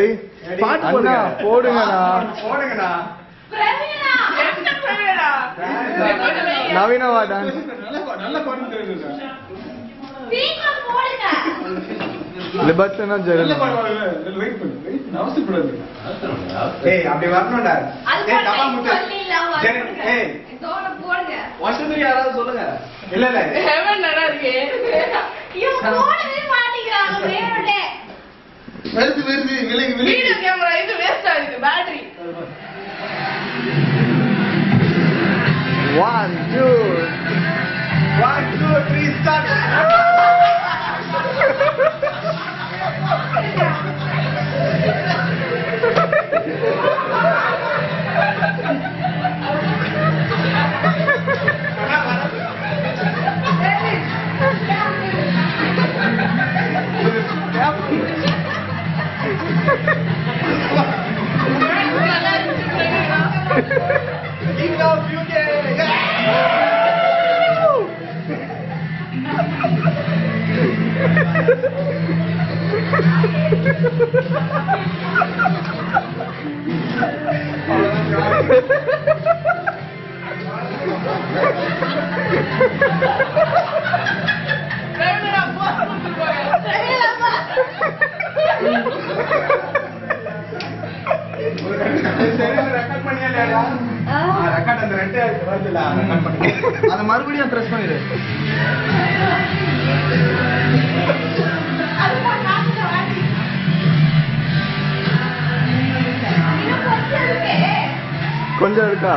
Ready பாட்டு போடுங்க போடுங்கண்ணா நவீனவா dance லிபர்ட்ஸ்னா ஜெரல் ஏய் அப்படி வரணும்டா ஏய் தப்பா முட்டு ஏய் இதோட போடுங்க வருஷத்துக்கு யாராவது சொல்லுங்க இல்ல இல்ல ஹெவன் நல்லா இருக்கு இவன் போடவே மாட்டேங்கிறாங்க வேணும்டே வருது விலகி வீடியோ கேமரா இது வேஸ்ட் ஆகுது battery 1 2 3 start King of UK. அத மறுபடியும் பிரஸ் பண்ணிடு கொஞ்சம் இருக்கா